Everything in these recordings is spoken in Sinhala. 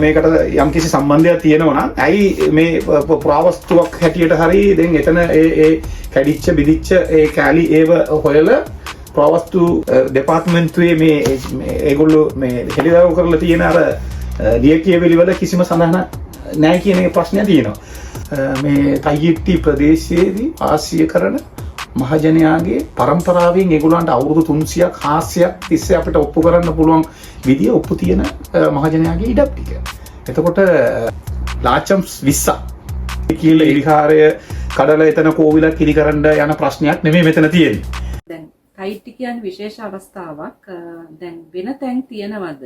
මේකට යම්කිසි සම්බන්ධයක් තියෙනවා නම් ඇයි මේ පුරාවස්තුවක් හැටියට හරි දැන් එතන ඒ කැඩිච්ච බිදිච්ච ඒ කැලි ඒව හොයලා පුරාවස්තු දෙපාර්තමේන්තුවේ මේ ඒගොල්ලෝ මේ හෙළිදරව් කරලා තියෙන අර ලියකියවිලි වල කිසිම සඳහනක් නැහැ කියන ප්‍රශ්නය තියෙනවා. මේ තයියිට්ටි ප්‍රදේශයේදී ආසිය කරන මහජනයාගේ පරම්පරාවෙන් ඒගොල්ලන්ට අවුරුදු 300ක් 400ක් තිස්සේ අපිට ඔප්පු කරන්න පුළුවන් විදිය ඔප්පු තියෙන මහජනයාගේ ඉඩම් ටික. එතකොට ලාචම්ස් 20ක් කියලා ඉරිහාරය කඩලා එතන කෝවිලක් ඉදි කරන්න යන ප්‍රශ්නයක් නෙමෙයි මෙතන තියෙන්නේ. දැන් තයියිට්ටි කියන්නේ විශේෂ අවස්ථාවක්. දැන් වෙන තැන් තියනවද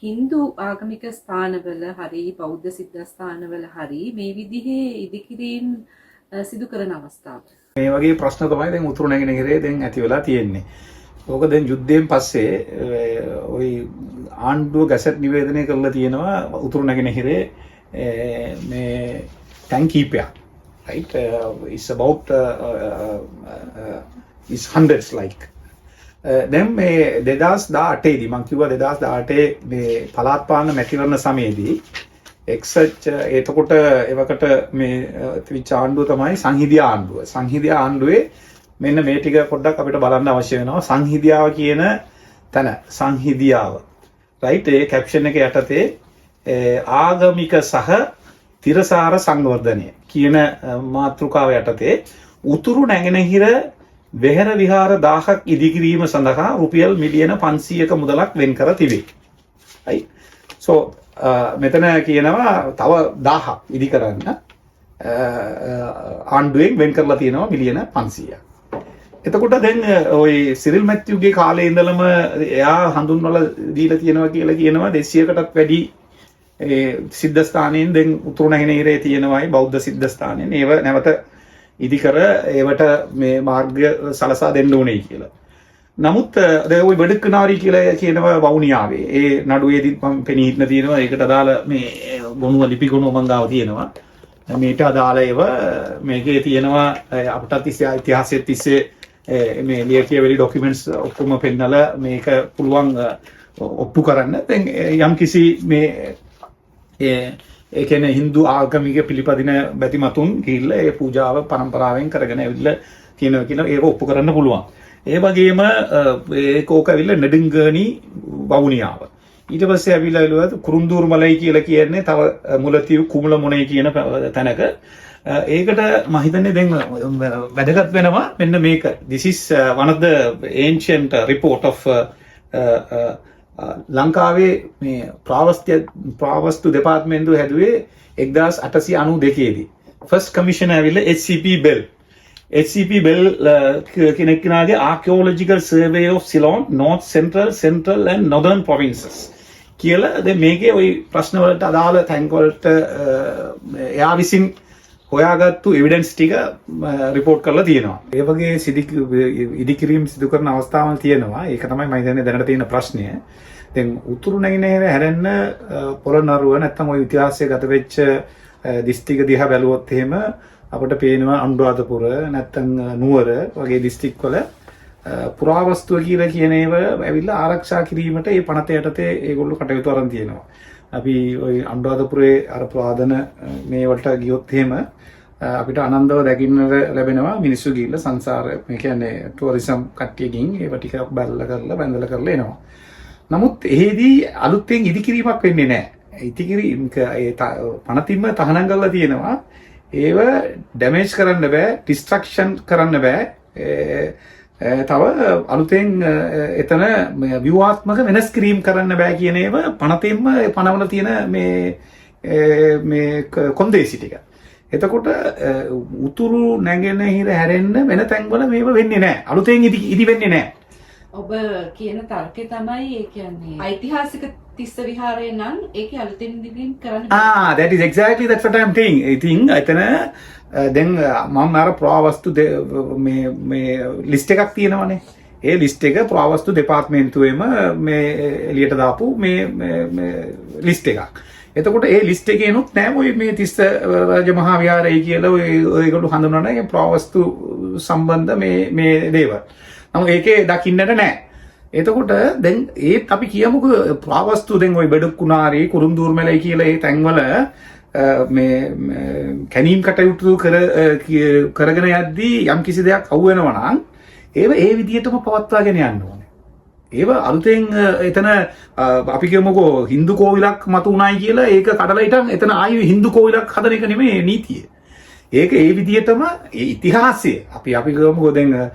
හින්දු ආගමික ස්ථානවල හරි බෞද්ධ සිද්ධාස්ථානවල හරි මේ විදිහේ ඉදිකිරීම් සිදු කරන අවස්ථාව. මේ වගේ ප්‍රශ්න තමයි දැන් උතුරු නැගෙනහිරේ දැන් ඇති වෙලා තියෙන්නේ. ඕක දැන් යුද්ධයෙන් පස්සේ ওই ආණ්ඩුව ගැසට් නිවේදනය කරලා තියෙනවා උතුරු නැගෙනහිරේ මේ ටැංක් කීපයක්. right it's about it's hundreds like දැන් මේ 2018 දී මම කිව්වා 2018 මේ පළාත් පාලන මැතිවරණ සමයේදී එක්සත් එතකොට එවකට මේ තිවිච්ච ආණ්ඩුව තමයි සංහිඳියා ආණ්ඩුව. සංහිඳියා ආණ්ඩුවේ මෙන්න මේ ටික පොඩ්ඩක් අපිට බලන්න අවශ්‍ය වෙනවා. සංහිඳියාව කියන තැන සංහිඳියාව. right ඒ කැප්ෂන් එක යටතේ ආගමික සහ තිරසාර සංවර්ධනය කියන මාතෘකාව යටතේ උතුරු නැගෙනහිර වෙහෙර විහාර 1000ක් ඉදිකිරීම සඳහා රුපියල් මිලියන 500ක මුදලක් වෙන් කර තිබේ. right so මෙතන කියනවා තව 1000ක් ඉදි කරන්න ආණ්ඩුවෙන් වෙන් කරලා තියෙනවා මිලියන 500ක්. එතකොට දැන් ওই සිරිල් මැතිව්ගේ කාලේ ඉඳලම එයා හඳුන්වලා දීලා තියෙනවා කියලා කියනවා 200කටත් වැඩි සිද්ධාස්ථානයෙන් දැන් උතුරු නැගෙනහිරේ තියෙනවායි බෞද්ධ සිද්ධාස්ථානයෙන් ඒව නැවත ඉදි කර ඒවට මේ මාර්ගය සලසා දෙන්න ඕනේ කියලා. නමුත් දැන් ওই වෙඩකනාරි කියලා කියනවා වවුනියාවේ. ඒ නඩුවේදී මම පෙනී හිටන තියෙනවා. ඒකට අදාළ මේ ගොනුව ලිපි ගොනුව මං ගාව තියෙනවා. මේට අදාළ ඒව මේකේ තියෙනවා අපටත් ඉතිහාසයේ තිස්සේ මේ ලියකියවිලි ડોකියුමන්ට්ස් ඔක්කොම පෙන්නලා මේක පුළුවන් ඔප්පු කරන්න. දැන් යම්කිසි මේ ඒ කියන්නේ Hindu ආගමික පිළිපදින බැතිමතුන් ගිහිල්ලා ඒ පූජාව පරම්පරාවෙන් කරගෙන ඇවිල්ලා කියන ඒක ඔප්පු කරන්න පුළුවන්. ඒ වගේම ඒකෝක ඇවිල්ලා නෙඩින්ගනි වවුනියාව. ඊට පස්සේ ඇවිල්ලා ඉලුවත් කුරුන්දූරු මලයි කියලා කියන්නේ තව මුලතිව් කුමුල මොනේ කියන තැනක. ඒකට මම හිතන්නේ දැන් වැදගත් වෙනවා මෙන්න මේක. This is one of the ancient report of ලංකාවේ මේ ප්‍රාවස්තු දෙපාර්තමේන්තුව හැදුවේ 1892 දී. ෆස්ට් කමිෂනර් ඇවිල්ලා HCP Bell. HCP Bell කෙනෙක්ගේ Archaeological Survey of Ceylon, North Central and Northern Provinces කියලා දැන් මේකේ ওই ප්‍රශ්න වලට අදාළ තැන් වලට එයා විසින් හොයාගත්තු එවිඩන්ස් ටික රිපෝට් කරලා තියෙනවා. ඒ වගේ ඉදිකිරීම් සිදු කරන අවස්ථාවල් තියෙනවා. ඒක තමයි මම හිතන්නේ දැනට තියෙන ප්‍රශ්නය. දැන් උතුරු නැගෙනහිර හැරෙන්න පොළොන්නරුව නැත්තම් ওই ඉතිහාසයේ ගත වෙච්ච දිස්ත්‍රික්ක දිහා බැලුවොත් එහෙම අපිට පේනවා අනුරාධපුර නැත්තම් නුවර වගේ දිස්ත්‍රික් වල පුරාවස්තුව කියලා කියන ඒවා ඇවිල්ලා ආරක්ෂා කිරීමට ඒ පනත යටතේ ඒගොල්ලෝ කටයුතු අරන් තියෙනවා. අපි ওই අනුරාධපුරේ අර ප්‍රාදන මේ වලට ගියොත් එහෙම අපිට ආනන්දව දකින්න ලැබෙනවා මිනිස්සු ගිහිල්ලා සංසාර මේ කියන්නේ ටුවරිසම් කට්ටියකින් ඒව ටිකක් බැලලා කරලා බැඳලා කරලා එනවා. නමුත් එහෙදී අලුතෙන් ඉදිකිරීමක් වෙන්නේ නැහැ. ඉදිකිරීම ඒ පනතින්ම තහනම් කරලා තියෙනවා. ඒව ඩැමේජ් කරන්න බෑ, ඩිස්ට්‍රක්ෂන් කරන්න බෑ. තව අලුතෙන් එතන ව්‍යුහාත්මක වෙනස් කිරීම කරන්න බෑ කියන ඒවා පනතින්ම පනවල තියෙන මේ කොන්දේසි ටික. එතකොට උතුරු නැගෙනහිර හැරෙන්න වෙන තැන්වල මේව වෙන්නේ නැහැ. අලුතෙන් ඉදි වෙන්නේ නැහැ. ඔබ කියන තර්කය තමයි ඒ කියන්නේ ඓතිහාසික තිස්ස විහාරය නම් ඒකේ අලුතෙන් ඉදිකිරීම කරන්න බෑ. that is exactly that's what I'm saying. I think එතන දැන් මම අර පුරාවස්තු මේ ලිස්ට් එකක් තියෙනවනේ. ඒ ලිස්ට් එක පුරාවස්තු දෙපාර්තමේන්තුවේම මේ එළියට දාපු මේ ලිස්ට් එකක්. එතකොට ඒ ලිස්ට් එකේනොත් නෑ ඔය මේ තිස්ස රජමහා විහාරය කියලා ඔයගොල්ලෝ හඳුනන පුරාවස්තු සම්බන්ධ මේ දේවල්. නමුත් ඒකේ දකින්නට නෑ. එතකොට දැන් ඒත් අපි කියමුකෝ ප්‍රාවස්තු දැන් ওই බෙඩකුණාරේ කුරුන්දුර්මලයි කියලා ඒ තැන්වල මේ කැනීම් කටයුතු කරගෙන යද්දී යම් කිසි දෙයක් අවු වෙනවා නම් ඒව ඒ විදිහටම පවත්වාගෙන යන්න ඕනේ. ඒව අලුතෙන් එතන අපි කියමුකෝ හින්දු කෝවිලක් මතු උනායි කියලා ඒක කඩලා හිටන් එතන ආයෙ හින්දු කෝවිලක් හදන එක නෙමෙයි නීතිය. ඒක ඒ විදිහටම ඒ ඉතිහාසය අපි කියමුකෝ දැන්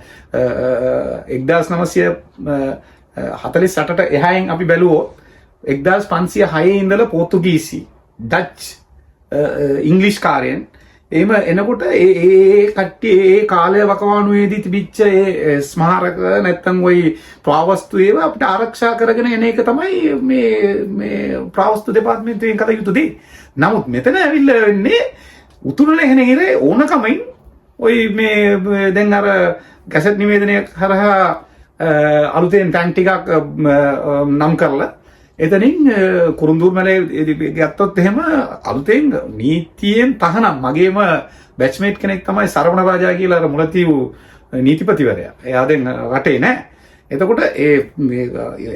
1948ට එහායින් අපි බැලුවොත් 1506 ඉඳලා පෝර්තුගීසි ඩච් ඉංග්‍රීසි කාර්යයන් එහෙම එනකොට ඒ කට්ටිය ඒ කාලය වකවානුවේදී තිබිච්ච ඒ ස්මාරක නැත්තම් ওই ප්‍රාවස්තු ඒවා අපිට ආරක්ෂා කරගෙන එන එක තමයි මේ ප්‍රාවස්තු දෙපාර්තමේන්තුවෙන් කටයුතු දෙන්නේ. නමුත් මෙතන ඇවිල්ලා වෙන්නේ උතුරල එහෙනේ ඕනකමින් ওই මේ දැන් අර ගැසට් නිවේදනයක් හරහා අලුතෙන් ටැන්ක් ටිකක් නම් කරලා එතනින් කුරුන්දුර්මලේ ගත්තොත් එහෙම අලුතෙන් නීතියෙන් තහනම් මගේම බැච්මේට් කෙනෙක් තමයි සරවණ රාජා කියලා අර මුලතිව් නීතිපතිවරයා. එයා දැන් රටේ නෑ. එතකොට ඒ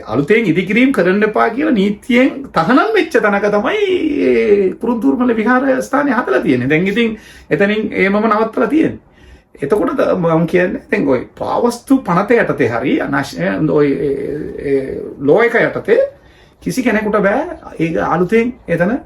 අලුතෙන් ඉදිකිරීම කරන්න එපා කියලා නීතියෙන් තහනම් වෙච්ච තැනක තමයි කුරුන්දුර්මල විහාර ස්ථානය හදලා තියෙන්නේ. දැන් ඉතින් එතනින් ඒමම නවත්තලා තියෙන්නේ. එතකොට මම කියන්නේ දැන් ওই පාවස්තු පනත යටතේ හරි ඔය ලෝ එක යටතේ කිසි කෙනෙකුට බෑ ඒක අලුතෙන් එතන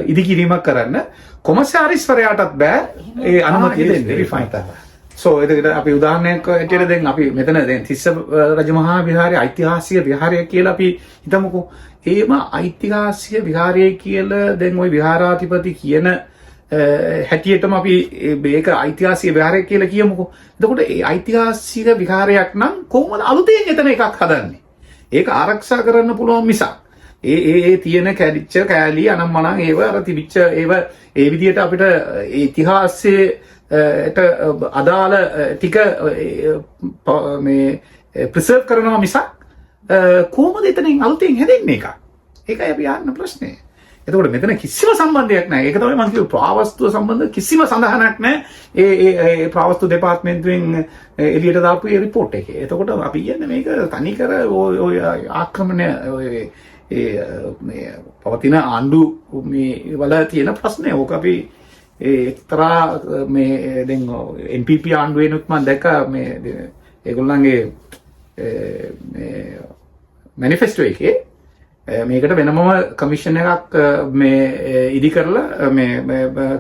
ඉදිකිරීමක් කරන්න. කොමසාරිස්වරයාටත් බෑ ඒ අනුමැතිය දෙන්න. රිෆයින් තමයි. සෝ එතකොට අපි උදාහරණයක් ඇටියට දැන් අපි මෙතන දැන් තිස්ස රජමහා විහාරයේ ඓතිහාසික විහාරය කියලා අපි හිතමුකෝ. ඒම ඓතිහාසික විහාරය කියලා දැන් ওই විහාරාධිපති කියන හැටියටම අපි මේක ඓතිහාසික විහාරය කියලා කියමුකෝ. එතකොට ඒ ඓතිහාසික විහාරයක් නම් කොහොමද අලුතෙන් එතන එකක් හදන්නේ? ඒක ආරක්ෂා කරන්න පුළුවන් මිසක් ඒ තියෙන කැඩිච්ච කෑලි අනම්මනම් ඒව අර තිබිච්ච ඒව ඒ විදිහට අපිට ඉතිහාසයට අදාළ ටික මේ ප්‍රිසර්ව් කරනවා මිසක් කොහොමද එතනින් අලුතෙන් හැදෙන්නේ එක? ඒකයි අපි අහන්න ප්‍රශ්නේ. එතකොට මෙතන කිසිම සම්බන්ධයක් නැහැ. ඒක තමයි මම කිව්වේ ප්‍රාවස්තුව සම්බන්ධ කිසිම සඳහනක් නැහැ. ඒ ප්‍රාවස්තු දෙපාර්තමේන්තුවෙන් එළියට දාපු ඒ රිපෝට් එකේ. එතකොට අපි කියන්නේ මේක තනිකර ඔය ආක්‍රමණය මේ පවතින ආණ්ඩු මේ වල තියෙන ප්‍රශ්නේ. ඕක අපි එක්තරා මේ දැන් NPP ආණ්ඩුවෙනුත් මම දැක්කා මේ ඒගොල්ලන්ගේ මේ මැනිෆෙස්ටෝ එකේ මේකට වෙනම කමිෂන් එකක් මේ ඉදි කරලා මේ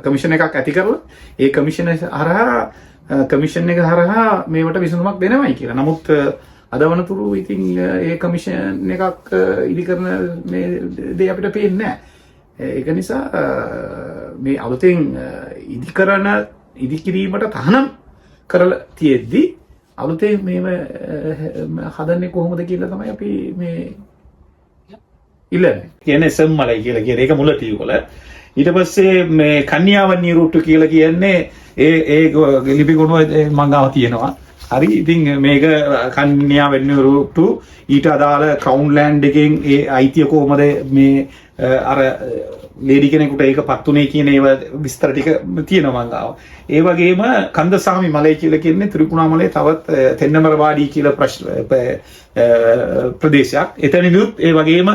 කමිෂන් එකක් ඇති කරලා ඒ කමිෂන් එක හරහා මේවට විසඳුමක් දෙනවයි කියලා. නමුත් අද වනතුරු ඉතින් ඒ කමිෂන් එකක් ඉදි කරන මේ දේ අපිට පේන්නේ නැහැ. ඒක නිසා මේ අලුතෙන් ඉදි කිරීමට තහනම් කරලා තියෙද්දි අලුතෙන් මේව හදන්නේ කොහොමද කියලා තමයි අපි මේ ඉල්ලන්නේ. කියන්නේ සම්මලයි කියලා කියන එක මුලතිව් වල. ඊට පස්සේ මේ කන්‍යාවන්‍ය රුට්ටු කියලා කියන්නේ ඒ ලිපි ගුණ මං ගාව තියෙනවා. හරි. ඉතින් මේක කන්‍යාවන්‍ය රුට්ටු ඊට අදාළ ක්‍රවුන් ලෑන්ඩ් එකෙන් ඒ අයිතිය කොහමද මේ අර ලේඩි කෙනෙකුට ඒක පත්තුනේ කියන ඒව විස්තර ටික තියෙනවා මං ගාව. ඒ වගේම කන්දසාමි මලය කියලා කියන්නේ ත්‍රිකුණාමලයේ තවත් තෙන්නමරවාඩි කියලා ප්‍රදේශයක්. එතනිනුත් ඒ වගේම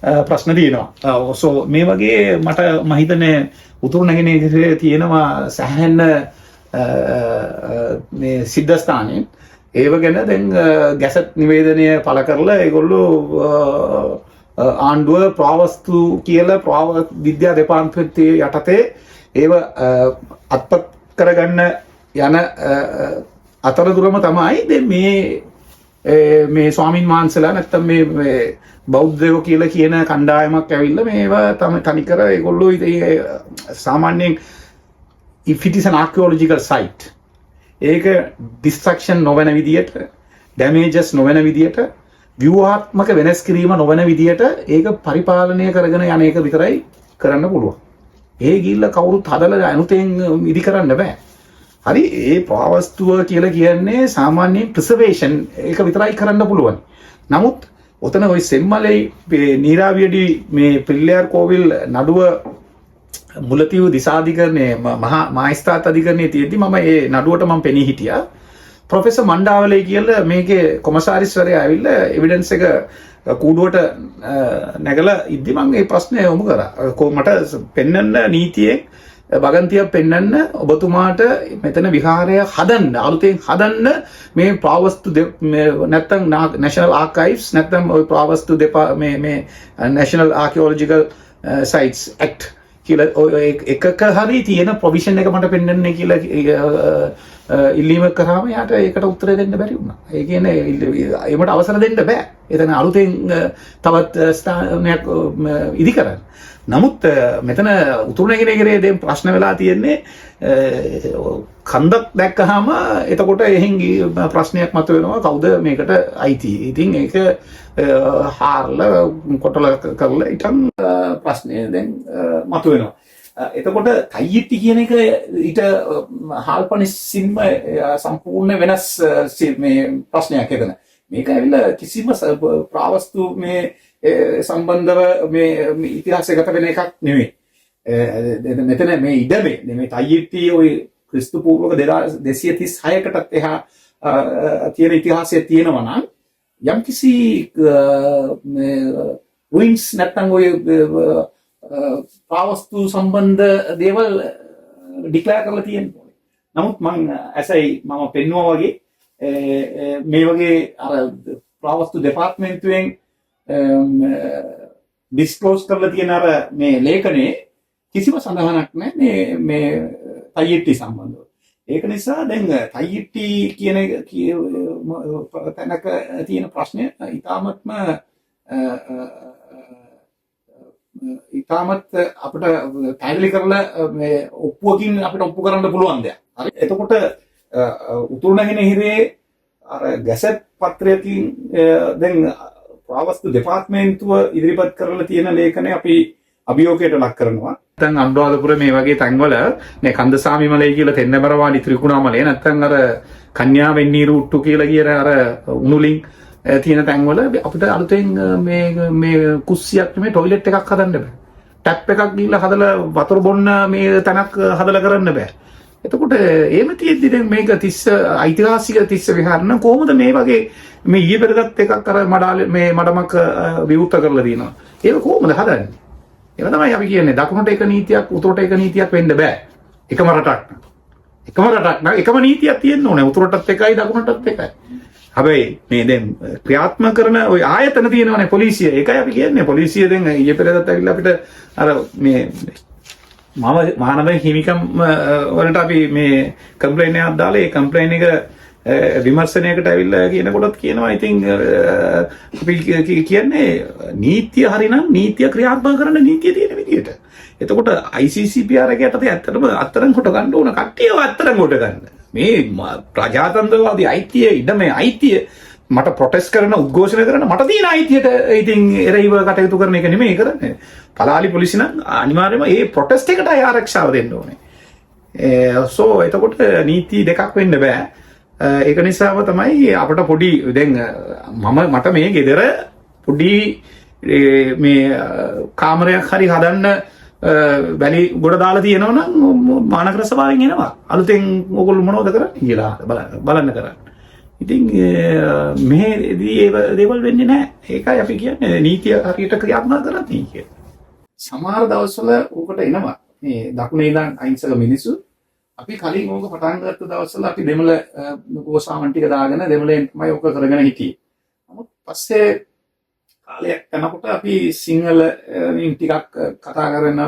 ප්‍රශ්න තියෙනවා. සෝ මේ වගේ මට මම හිතන්නේ උතුරු නැගෙනහිර තියෙනවා සැහැන්න මේ සිද්ධාස්ථානයේ ඒව ගැන දැන් ගැසට් නිවේදනය පළ කරලා ඒගොල්ලෝ ආණ්ඩුව ප්‍රාවස්තු කියලා විද්‍යා දෙපාර්තමේන්තුවේ යටතේ ඒව අත්පත් කරගන්න යන අතරතුරම තමයි දැන් මේ ස්වාමින් වහන්සේලා නැත්තම් මේ බෞද්ධයෝ කියලා කියන කණ්ඩායමක් ඇවිල්ලා මේවා තමයි තනිකර ඒගොල්ලෝ සාමාන්‍යයෙන් if it is an archaeological site ඒක distraction නොවන විදියට damages නොවන විදියට ව්‍යුහාත්මක වෙනස් කිරීම නොවන විදියට ඒක පරිපාලනය කරගෙන යන එක විතරයි කරන්න පුළුවන්. ඒ ගිල්ල කවුරුත් හදලා අනුතෙන් ඉදි කරන්න බෑ. හරි. ඒ ප්‍රාවස්තුව කියලා කියන්නේ සාමාන්‍ය ප්‍රිසර්වේෂන් ඒක විතරයි කරන්න පුළුවන්. නමුත් ඔතන ওই සෙම්මලේ නීරාවියඩි මේ පිල්ලයාර් කෝවිල් නඩුව මුලතිව් දිසාධිකරණයේ මහා මහේස්ත්‍රාත් අධිකරණයේ තියෙද්දි මම ඒ නඩුවට මම පෙනී හිටියා. ප්‍රොෆෙසර් මණ්ඩාවලේ කියලා මේකේ කොමසාරිස්වරයා ඇවිල්ලා එවිඩන්ස් එක කූඩුවට නැගලා ඉද්දි මම මේ ප්‍රශ්නය යොමු කරා. මට පෙන්වන්න නීතියෙන් වගන්තියක් පෙන්වන්න ඔබතුමාට මෙතන විහාරය හදන්න අලුතෙන් හදන්න මේ ප්‍රාවස්තු නැත්තම් National Archives නැත්තම් ওই ප්‍රාවස්තු මේ National Archaeological Sites Act කියලා එකක හරි තියෙන ප්‍රොවිෂන් එක මට පෙන්වන්නේ කියලා ඉල්ලීම කරාම යාට ඒකට උත්තර දෙන්න බැරි වුණා. ඒ කියන්නේ ඒකට අවසර දෙන්න බෑ. එතන අලුතෙන් තවත් ස්ථානයක් ඉදි කරන්න. නමුත් මෙතන උතුරු නැගෙනහිරේ දැන් ප්‍රශ්න වෙලා තියෙන්නේ කන්දක් දැක්කහම එතකොට එහෙන් ප්‍රශ්නයක් මතුවෙනවා කවුද මේකට අයිති. ඉතින් ඒක හාරලා කොටල කරලා ඊටන් ප්‍රශ්නය දැන් මතුවෙනවා. එතකොට තයියිටි කියන එක ඊට හාල්පනිසින්ම සම්පූර්ණ වෙනස් මේ ප්‍රශ්නයක් එතන. මේක ඇවිල්ලා කිසිම ප්‍රාවස්තු මේ සම්බන්ධව මේ ඉතිහාසගත වෙන එකක් නෙමෙයි. මෙතන මේ ඉඩමේ මේ තයියිටි ওই ක්‍රිස්තු පූර්වක 236කටත් එහා තියෙන ඉතිහාසය තියෙනවා නම් යම්කිසි රුයින්ස් නැත්නම් ඔය ප්‍රාවස්තු සම්බන්ධ දේවල් ඩික්ලෙයාර් කරලා තියෙනවා. නමුත් මම පෙන්නුවා වගේ මේ වගේ අර ප්‍රාවස්තු දෙපාර්තමේන්තුවෙන් ඩිස්ක්ලෝස් කරලා තියෙන අර මේ ලේඛනයේ කිසිම සඳහනක් නැහැ මේ තයියිටි සම්බන්ධව. ඒක නිසා දැන් තයියිටි කියන තැනක තියෙන ප්‍රශ්නය ඉතාමත් අපිට පැහැදිලි කරලා මේ ඔප්පුවකින් අපිට ඔප්පු කරන්න පුළුවන් දෙයක්. හරි. එතකොට උතුරු නැගෙනහිරේ අර ගැසට් පත්‍රයකින් දැන් ප්‍රාවස්තු දෙපාර්තමේන්තුව ඉදිරිපත් කරලා තියෙන ලේඛනය අපි අභියෝගයට ලක් කරනවා. නැත්නම් අනුරාධපුර මේ වගේ තැන්වල මේ කන්දසාමි මලය කියලා තෙන්නමරවාඩි ත්‍රිකුණාමලය නැත්නම් අර කන්‍යා වෙන්නීරු උට්ටු කියලා කියන අර උණුලින් තියෙන තැන්වල අපිට අලුතෙන් මේ කුස්සියක් මේ টয়ලට් එකක් හදන්න බෑ. ටැප් එකක් ගිහලා හදලා වතුර බොන්න මේ තැනක් හදලා කරන්න බෑ. එතකොට එහෙම තියෙද්දි දැන් මේක ඓතිහාසික තිස්ස විහරණ කොහොමද මේ වගේ මේ ඊයේ පෙරගත් එකක් අර මේ මඩමක් විවෘත කරලා දිනවා. ඒක කොහොමද හදන්නේ? ඒක තමයි අපි කියන්නේ දකුණට එක නීතියක් උතුරට එක නීතියක් වෙන්න බෑ. එකම රටක් නම් එකම නීතියක් තියෙන්න ඕනේ. උතුරටත් එකයි දකුණටත් එකයි. හැබැයි මේ දැන් ක්‍රියාත්මක කරන ওই ආයතන තියෙනවානේ පොලිසිය. ඒකයි අපි කියන්නේ. පොලිසිය දැන් ඊයේ පෙරේදත් ඇවිල්ලා අපිට අර මේ මානව හිමිකම් වලට අපි මේ කම්ප්ලේන් එකක් දාලා ඒ කම්ප්ලේන් එක විමර්ශනයකට ඇවිල්ලා කියනකොටත් කියනවා ඉතින් අපි කියන්නේ නීතිය හරිනම් නීතිය ක්‍රියාත්මක කරන නීතිය තියෙන විදිහට. එතකොට ICCPR එකේ ඇත්තටම අත්තරන් කොට ගන්න ඕන කට්ටියව අත්තරන් කොට ගන්න. මේ ප්‍රජාතන්ත්‍රවාදී අයිතිය ඉඩමේ අයිතිය මට ප්‍රොටෙස්ට් කරන උද්ඝෝෂණ කරන මට තියෙන අයිතියට ඉතින් එරෙහිව කටයුතු කරන එක නෙමෙයි කරන්නේ. පලාලි පොලිසිය නම් අනිවාර්යයෙන්ම මේ ප්‍රොටෙස්ට් එකට ආරක්ෂාව දෙන්න ඕනේ. එතකොට නීති දෙකක් වෙන්න බෑ. ඒක නිසාම තමයි අපිට පොඩි දැන් මට මේ ගෙදර පොඩි මේ කාමරයක් හරි හදන්න වැලි ගොඩ දාලා තියෙනවා නම් මානකර සභාවෙන් එනවා. අලුතෙන් ඕගොල්ලෝ මොනවද කරන්නේ කියලා බලන්න කරන්නේ. ඉතින් මේදී ඒ දේවල් වෙන්නේ නැහැ. ඒකයි අපි කියන්නේ නීතිය හරියට ක්‍රියාත්මක කරන්නේ කියලා. සමහර දවස්වල ඕකට එනවා. මේ දකුණේ ඉඳන් අහිංසක මිනිස්සු අපි කලින් ඕක පටන් ගත්ත දවස්වල අපි දෙමළ ගෝසාමන් ටික දාගෙන දෙමළෙන් තමයි ඕක කරගෙන හිටියේ. නමුත් පස්සේ කාලයක් යනකොට අපි සිංහල ටිකක් කතා කරන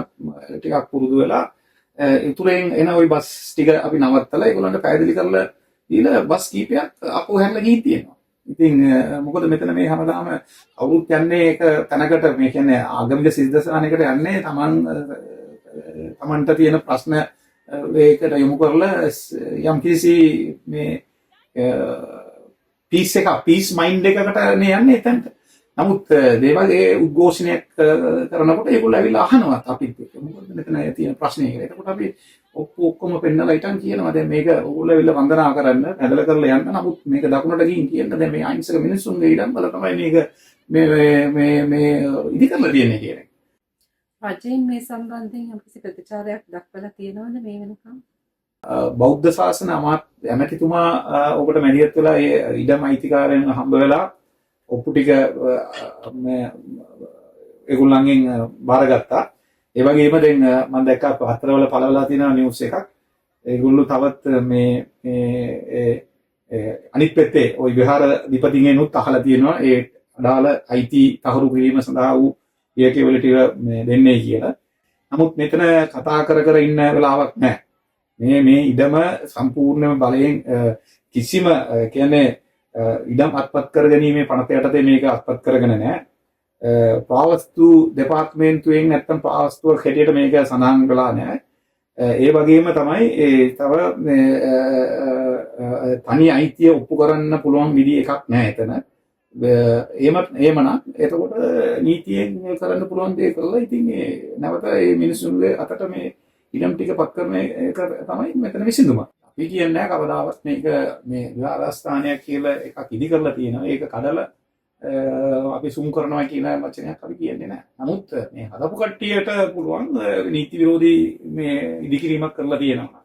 ටිකක් පුරුදු වෙලා ඉතුරුෙන් එන ওই බස් ටික අපි නවත්තලා ඒගොල්ලන්ට පැහැදිලි කරලා දීලා බස් කීපයක් අපෝ හැරලා ගිහින් තියෙනවා. ඉතින් මොකද මෙතන මේ හැමදාම අවුරුත් යන්නේ ඒක තැනකට මේ කියන්නේ ආගමික සිද්ධාසනයකට යන්නේ තමන්ට තියෙන ප්‍රශ්න ඒකට යොමු කරලා යම් කිසි මේ පීස් මයින්ඩ් එකකට නේ යන්නේ එතනට. නමුත් දේවගේ උද්ඝෝෂණයක් කරනකොට ඒගොල්ලෝ ඇවිල්ලා අහනවා අපිත් මොකද මෙතන තියෙන ප්‍රශ්නේ කියලා. එතකොට අපි ඔක්කොම පෙන්නලා ඉතින් කියනවා දැන් මේක ඕගොල්ලෝ ඇවිල්ලා වන්දනා කරන්න ඇදලා කරලා යන්න. නමුත් මේක දකුණට ගිහින් කියන්න දැන් මේ අහිංසක මිනිස්සුන්ගේ ඉඩම් වල තමයි මේක ඉදි කරලා තියෙන්නේ කියන්නේ. රජයෙන් මේ සම්බන්ධයෙන් යම්කිසි ප්‍රතිචාරයක් දක්වලා තියෙනවද මේ වෙනකම්? බෞද්ධ ශාසන ඇමතිතුමා ඔබට මැදිහත් වෙලා ඒ ඉඩම් අයිතිකාරයන් හම්බ වෙලා ඔප්පු ටික ඒගොල්ලන්ගෙන් බාරගත්තා. ඒ වගේම දැන් මම දැක්කා පත්තරවල පළවලා තියෙන නිවුස් එකක්. ඒගොල්ලෝ තවත් මේ අනිත් පැත්තේ ওই විහාර විපතිගෙනුත් අහලා තියෙනවා ඒ අදාළ අයිති තහවුරු කිරීම සඳහා වූ පියකෙවල ටික දෙන්නේ කියලා. නමුත් මෙතන කතා කර ඉන්න වෙලාවක් නැහැ. මේ ඉඩම සම්පූර්ණයෙන්ම බලයෙන් කිසිම කියන්නේ ඉඩම් අත්පත් කරගැනීමේ පනත යටතේ මේක අත්පත් කරගෙන නැහැ. පාවස්තු දෙපාර්තමේන්තුවෙන් නැත්තම් පාවස්තුවක් හැටියට මේක සඳහන් වෙලා නැහැ. ඒ වගේම තමයි තව තනි අයිතිය ඔප්පු කරන්න පුළුවන් විදි එකක් නැහැ එතන. එහෙමනම් එතකොට නීතියෙන් කරන්න පුළුවන් දේ කරලා ඉතින් නැවත මේ මිනිස්සුන්ගේ අතට මේ ඉඩම් ටික පත් කරන එක තමයි මෙතන විසඳුම. අපි කියන්නේ කවදාවත් මේක මේ විහාරස්ථානයක් කියලා එකක් ඉදි කරලා තියෙනවා. ඒක කඩලා අපි සුම් කරනවා කියන වචනයක් අපි කියන්නේ නැහැ. නමුත් මේ හදපු කට්ටියට පුළුවන් නීති විරෝධී මේ ඉදිකිරීමක් කරලා තියෙනවා.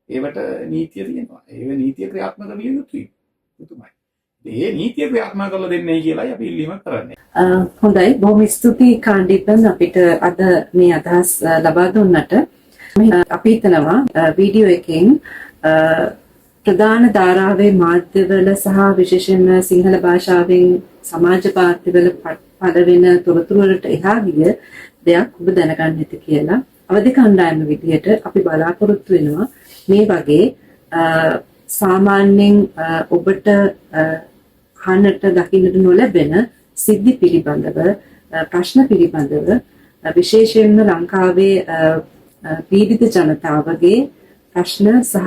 ඒවට නීතිය තියෙනවා. ඒ නීතිය ක්‍රියාත්මක විය යුතුයි. ඒ නීතිය ක්‍රියාත්මක කරලා දෙන්නේ කියලායි අපි ඉල්ලීමක් කරන්නේ. හොඳයි. බොහොම ස්තුතියි කාණ්ඩිපන් අපිට අද මේ අදහස් ලබා දුන්නට. අපි හිතනවා වීඩියෝ එකෙන් ප්‍රධාන ධාරාවේ මාධ්‍යවල සහ විශේෂයෙන්ම සිංහල භාෂාවෙන් සමාජ මාධ්‍යවල පළ වෙන තොරතුරු වලට එහා ගිය දෙයක් ඔබ දැනගන්න ඇති කියලා. අවධි කණ්ඩායම විදිහට අපි බලාපොරොත්තු වෙනවා මේ වගේ සාමාන්‍යයෙන් ඔබට අහන්නට දකින්නට නොලැබෙන සිද්ධි පිළිබඳව ප්‍රශ්න පිළිබඳව විශේෂයෙන්ම ලංකාවේ පීඩිත ජනතාවගේ ප්‍රශ්න සහ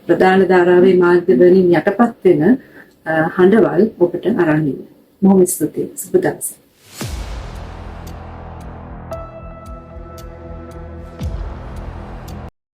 ප්‍රධාන ධාරාවේ මාධ්‍ය වලින් යටපත් වෙන හඬවල් ඔබට අරන් ඉන්න. බොහොම ස්තුතියි. සුබ දවසක්.